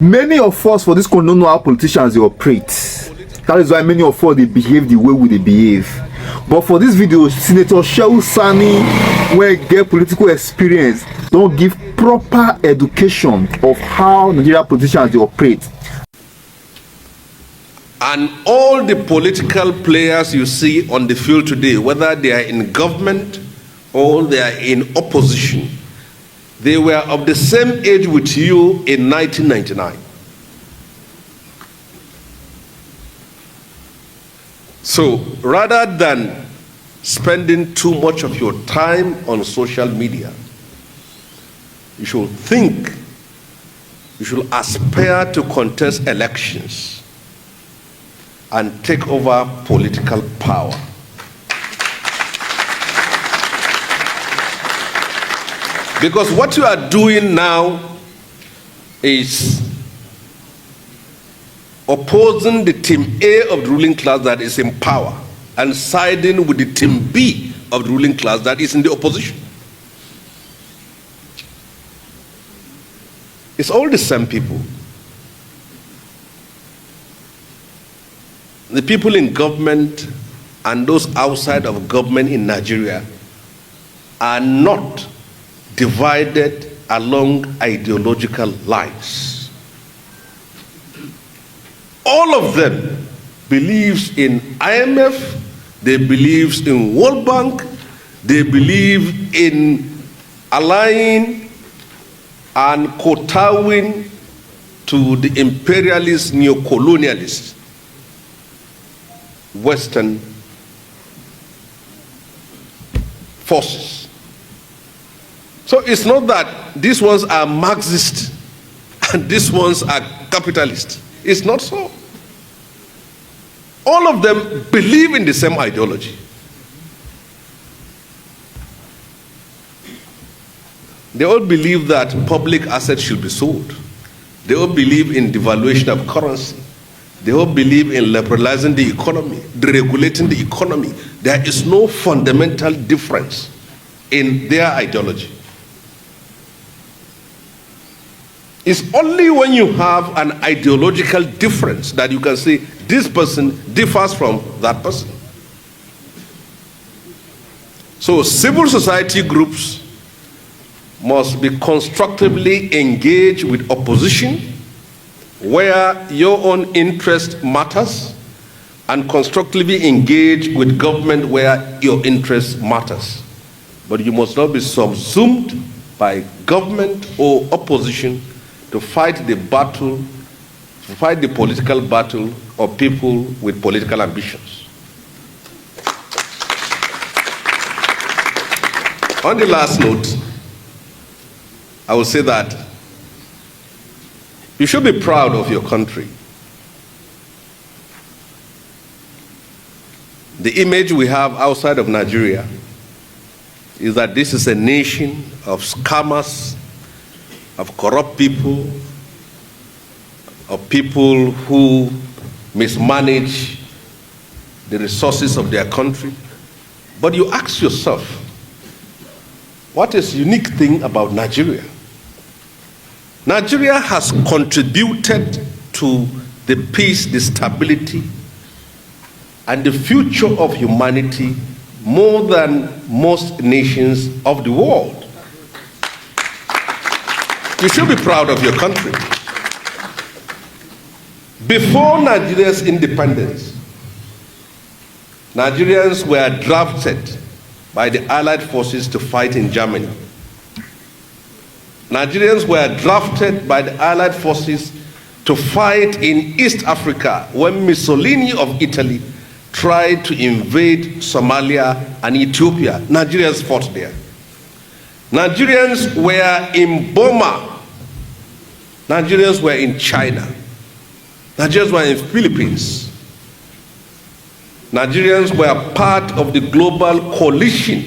Many of us for this country don't know how politicians they operate. That is why many of us they behave the way they behave. But for this video, Senator Shehu Sani, when get political experience, don't give proper education of how Nigerian politicians they operate. And all the political players you see on the field today, whether they are in government or they are in opposition, they were of the same age with you in 1999. So rather than spending too much of your time on social media, you should think, you should aspire to contest elections and take over political power. Because what you are doing now is opposing the team A of the ruling class that is in power and siding with the team B of the ruling class that is in the opposition. It's all the same people. The people in government and those outside of government in Nigeria are not divided along ideological lines. All of them believes in IMF, they believe in World Bank, they believe in allying and kowtowing to the imperialist, neo-colonialist Western forces. So it's not that these ones are Marxist and these ones are capitalist. It's not so. All of them believe in the same ideology. They all believe that public assets should be sold. They all believe in devaluation of currency. They all believe in liberalizing the economy, deregulating the economy. There is no fundamental difference in their ideology. It's only when you have an ideological difference that you can say this person differs from that person. So civil society groups must be constructively engaged with opposition where your own interest matters, and constructively engage with government where your interest matters. But you must not be subsumed by government or opposition to fight the battle, to fight the political battle of people with political ambitions. On the last note, I will say that you should be proud of your country. The image we have outside of Nigeria is that this is a nation of scammers, of corrupt people, of people who mismanage the resources of their country. But you ask yourself, what is the unique thing about Nigeria? Nigeria has contributed to the peace, the stability, and the future of humanity more than most nations of the world. You should be proud of your country. Before Nigeria's independence, Nigerians were drafted by the Allied forces to fight in Germany. Nigerians were drafted by the Allied forces to fight in East Africa when Mussolini of Italy tried to invade Somalia and Ethiopia. Nigerians fought there. Nigerians were in Burma. Nigerians were in China. Nigerians were in the Philippines. Nigerians were part of the global coalition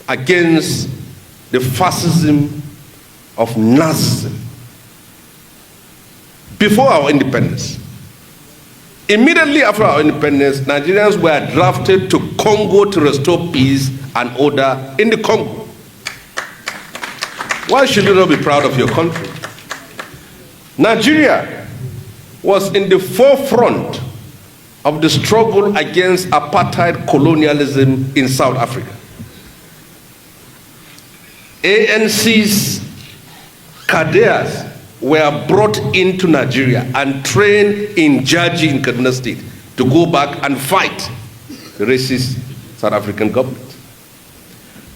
against the fascism of Nazism before our independence. Immediately after our independence, Nigerians were drafted to Congo to restore peace and order in the Congo. Why should you not be proud of your country? Nigeria was in the forefront of the struggle against apartheid colonialism in South Africa. ANC's cadres were brought into Nigeria and trained in Jaji in Kaduna State to go back and fight the racist South African government.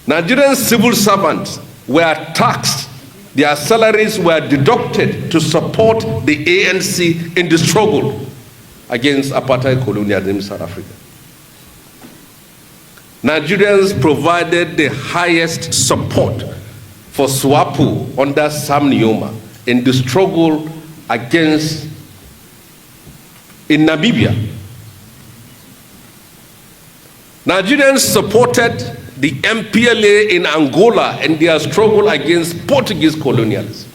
Nigerian civil servants were taxed, their salaries were deducted to support the ANC in the struggle against apartheid colonialism in South Africa. Nigerians provided the highest support for SWAPO under Sam Nujoma in the struggle against in Namibia. Nigerians supported the MPLA in Angola in their struggle against Portuguese colonialism.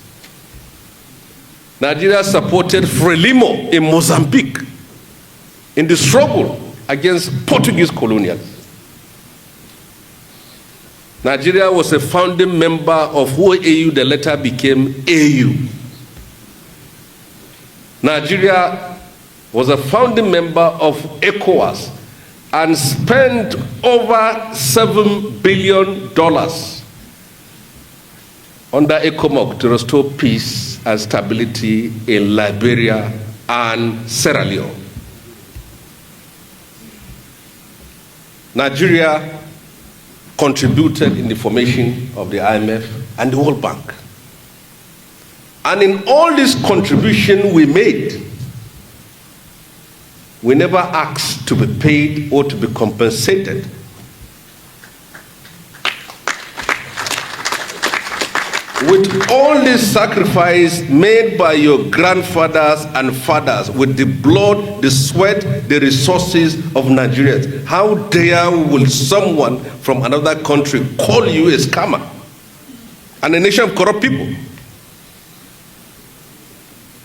Nigeria supported Frelimo in Mozambique in the struggle against Portuguese colonialism. Nigeria was a founding member of OAU, that later became AU. Nigeria was a founding member of ECOWAS and spent over $7 billion under ECOMOG to restore peace and stability in Liberia and Sierra Leone. Nigeria contributed in the formation of the IMF and the World Bank. And in all this contribution we made, we never asked to be paid or to be compensated. With all this sacrifice made by your grandfathers and fathers, with the blood, the sweat, the resources of Nigerians, how dare will someone from another country call you a scammer and a nation of corrupt people?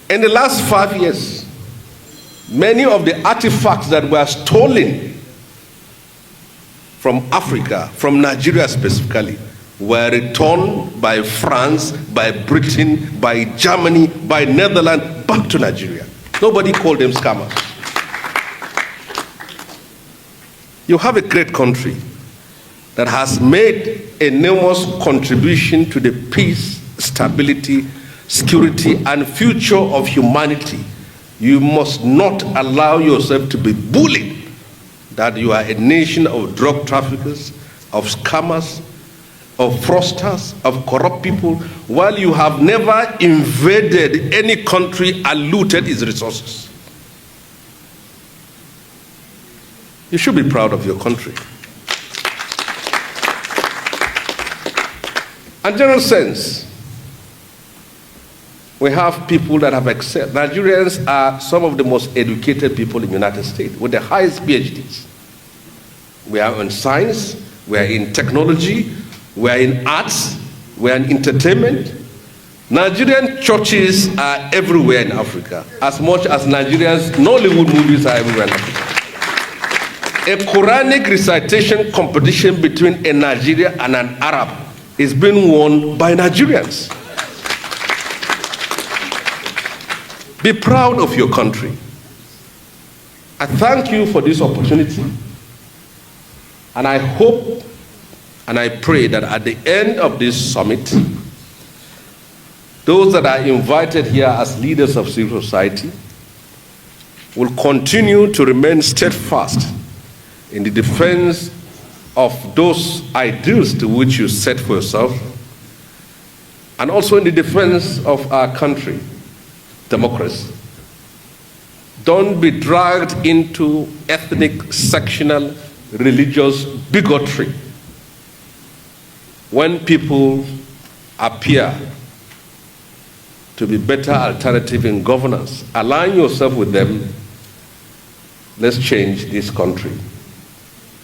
In the last 5 years, many of the artifacts that were stolen from Africa, from Nigeria specifically, were returned by France, by Britain, by Germany, by Netherlands, back to Nigeria. Nobody called them scammers. You have a great country that has made enormous contribution to the peace, stability, security, and future of humanity. You must not allow yourself to be bullied that you are a nation of drug traffickers, of scammers, of fraudsters, of corrupt people, while you have never invaded any country and looted its resources. You should be proud of your country. In general sense, we have people that have excelled. Nigerians are some of the most educated people in the United States with the highest PhDs. We are in science, we are in technology, we are in arts, we are in entertainment. Nigerian churches are everywhere in Africa, as much as Nigerians' Nollywood movies are everywhere in Africa. A Quranic recitation competition between a Nigerian and an Arab is being won by Nigerians. Be proud of your country. I thank you for this opportunity, and I hope and I pray that at the end of this summit, those that are invited here as leaders of civil society will continue to remain steadfast in the defense of those ideals to which you set for yourself, and also in the defense of our country, democracy. Don't be dragged into ethnic, sectional, religious bigotry. When people appear to be better alternative in governance, align yourself with them. Let's change this country.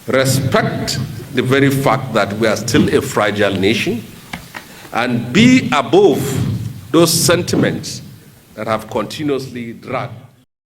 Respect the very fact that we are still a fragile nation, and be above those sentiments that have continuously dragged